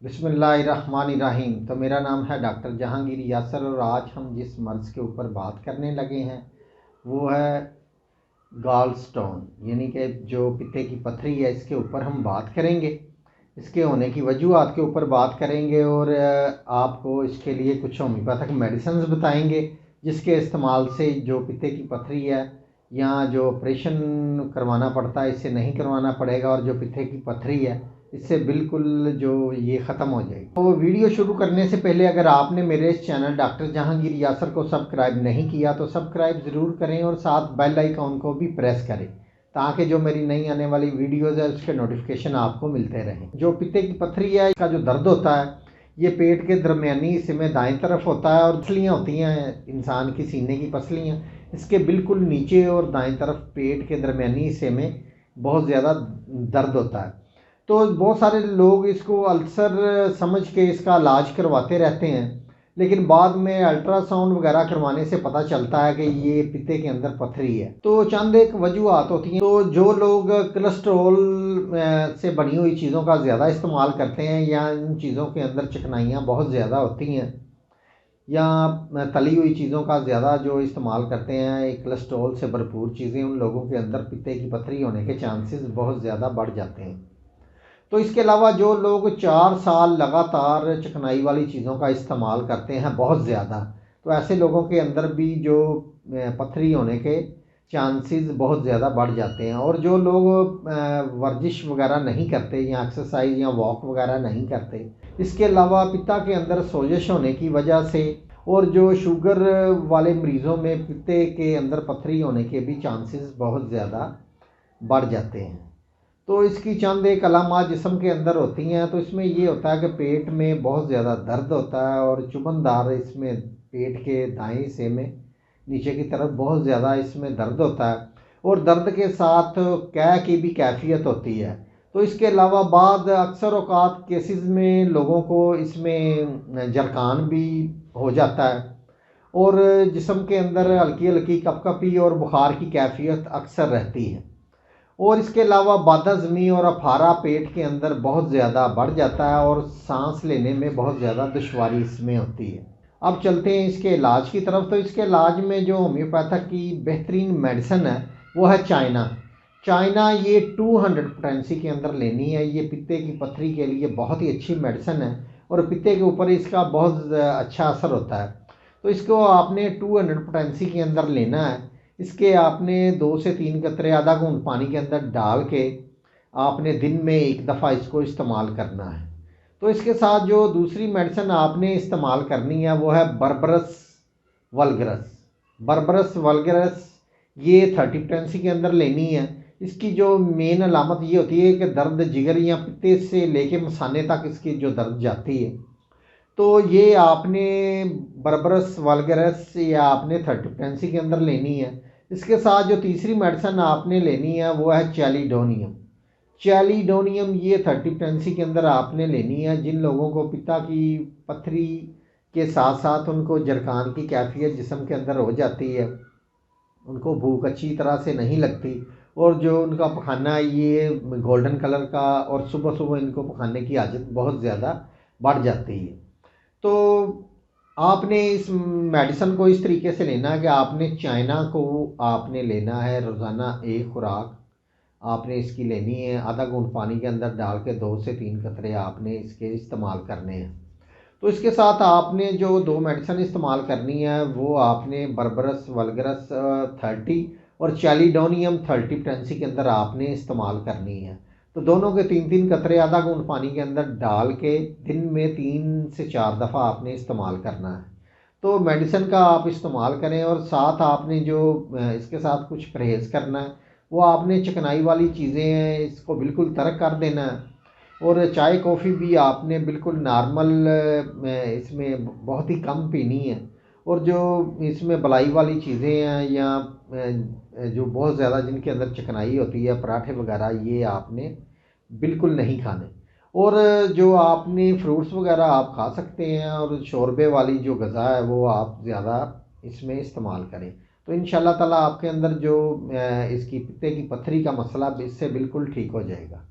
बिस्मिल्लाहिर्रहमानिर्रहीम। तो मेरा नाम है डॉक्टर जहांगीर यासर और आज हम जिस मर्ज़ के ऊपर बात करने लगे हैं वो है गॉल स्टोन, यानी कि जो पित्ते की पथरी है। इसके ऊपर हम बात करेंगे, इसके होने की वजूहात के ऊपर बात करेंगे और आपको इसके लिए कुछ होम्योपैथिक मेडिसिन बताएंगे जिसके इस्तेमाल से जो पित्ते की पथरी है या जो ऑपरेशन करवाना पड़ता है इससे नहीं करवाना पड़ेगा और जो पित्ते की पथरी है इससे बिल्कुल जो ये ख़त्म हो जाएगी। तो वीडियो शुरू करने से पहले अगर आपने मेरे इस चैनल डॉक्टर जहांगीर यासर को सब्सक्राइब नहीं किया तो सब्सक्राइब ज़रूर करें और साथ बेल आइकॉन को भी प्रेस करें ताकि जो मेरी नई आने वाली वीडियोज़ है उसके नोटिफिकेशन आपको मिलते रहें। जो पित्ते की पथरी है इसका जो दर्द होता है ये पेट के दरमियानी हिस्से में दाएं तरफ होता है और पसलियाँ होती हैं इंसान की सीने की पसलियाँ, इसके बिल्कुल नीचे और दाएं तरफ पेट के दरमियानी हिस्से में बहुत ज़्यादा दर्द होता है। तो बहुत सारे लोग इसको अल्सर समझ के इसका इलाज करवाते रहते हैं, लेकिन बाद में अल्ट्रासाउंड वगैरह करवाने से पता चलता है कि ये पित्ते के अंदर पथरी है। तो चंद एक वजूहात होती हैं। तो जो लोग कोलेस्ट्रॉल से बनी हुई चीज़ों का ज़्यादा इस्तेमाल करते हैं या इन चीज़ों के अंदर चिकनाइयाँ बहुत ज़्यादा होती हैं या तली हुई चीज़ों का ज़्यादा जो इस्तेमाल करते हैं, कोलेस्ट्रॉल से भरपूर चीज़ें, उन लोगों के अंदर पित्ते की पथरी होने के चांसेस बहुत ज़्यादा बढ़ जाते हैं। तो इसके अलावा जो लोग 4 साल लगातार चिकनाई वाली चीज़ों का इस्तेमाल करते हैं बहुत ज़्यादा, तो ऐसे लोगों के अंदर भी जो पथरी होने के चांसेस बहुत ज़्यादा बढ़ जाते हैं। और जो लोग वर्जिश वगैरह नहीं करते या एक्सरसाइज या वॉक वगैरह नहीं करते, इसके अलावा पित्ता के अंदर सोजिश होने की वजह से और जो शुगर वाले मरीज़ों में पित्ते के अंदर पथरी होने के भी चांसेस बहुत ज़्यादा बढ़ जाते हैं। तो इसकी चंद एक अलामात जिस्म के अंदर होती हैं। तो इसमें ये होता है कि पेट में बहुत ज़्यादा दर्द होता है और चुभनदार इसमें पेट के दाएं हिस्से में नीचे की तरफ बहुत ज़्यादा इसमें दर्द होता है और दर्द के साथ कै की भी कैफियत होती है। तो इसके अलावा बाद अक्सर औकात केसेस में लोगों को इसमें जरखान भी हो जाता है और जिस्म के अंदर हल्की हल्की कपकपी और बुखार की कैफियत अक्सर रहती है। और इसके अलावा बदहज़मी और अफारा पेट के अंदर बहुत ज़्यादा बढ़ जाता है और सांस लेने में बहुत ज़्यादा दुश्वारी इसमें होती है। अब चलते हैं इसके इलाज की तरफ। तो इसके इलाज में जो होम्योपैथिक की बेहतरीन मेडिसिन है वो है चाइना ये 200 पोटेंसी के अंदर लेनी है। ये पित्ते की पथरी के लिए बहुत ही अच्छी मेडिसिन है और पित्ते के ऊपर इसका बहुत अच्छा असर होता है। तो इसको आपने 200 पोटेंसी के अंदर लेना है। इसके आपने 2 से 3 कतरे आधा घूंट पानी के अंदर डाल के आपने दिन में एक दफ़ा इसको इस्तेमाल करना है। तो इसके साथ जो दूसरी मेडिसिन आपने इस्तेमाल करनी है वो है बर्बरस वल्गरस ये 30 पोटेंसी के अंदर लेनी है। इसकी जो मेन अलामत ये होती है कि दर्द जिगर या पित्ते से लेके मसाने तक इसकी जो दर्द जाती है। तो ये आपने बर्बरस वल्गरस या आपने 30 पोटेंसी के अंदर लेनी है। इसके साथ जो तीसरी मेडिसिन आपने लेनी है वो है चैलिडोनियम ये 30 पोटेंसी के अंदर आपने लेनी है। जिन लोगों को पित्ता की पथरी के साथ साथ उनको जरखान की कैफियत जिस्म के अंदर हो जाती है, उनको भूख अच्छी तरह से नहीं लगती और जो उनका पखाना ये गोल्डन कलर का और सुबह सुबह इनको पखाने की आदत बहुत ज़्यादा बढ़ जाती है। तो आपने इस मेडिसिन को इस तरीके से लेना है कि आपने चाइना को आपने लेना है रोज़ाना एक खुराक आपने इसकी लेनी है। आधा घूंट पानी के अंदर डाल के 2 से 3 कतरे आपने इसके इस्तेमाल करने हैं। तो इसके साथ आपने जो 2 मेडिसिन इस्तेमाल करनी है वो आपने बर्बरस वल्गरस 30 और चैलिडोनियम 30 पोटेंसी के अंदर आपने इस्तेमाल करनी है। तो दोनों के 3-3 कतरे आधा घूंट पानी के अंदर डाल के दिन में 3 से 4 दफ़ा आपने इस्तेमाल करना है। तो मेडिसिन का आप इस्तेमाल करें और साथ आपने जो इसके साथ कुछ परहेज़ करना है वो आपने चिकनाई वाली चीज़ें हैं इसको बिल्कुल तर्क कर देना है और चाय कॉफ़ी भी आपने बिल्कुल नॉर्मल इसमें बहुत ही कम पीनी है। और जो इसमें बलाई वाली चीज़ें हैं या जो बहुत ज़्यादा जिनके अंदर चिकनाई होती है पराठे वगैरह ये आपने बिल्कुल नहीं खाने। और जो आपने फ्रूट्स वगैरह आप खा सकते हैं और शोरबे वाली जो ग़ज़ा है वो आप ज़्यादा इसमें इस्तेमाल करें। तो इंशाल्लाह ताला आपके अंदर जो इसकी पित्ते की पथरी का मसला इससे बिल्कुल ठीक हो जाएगा।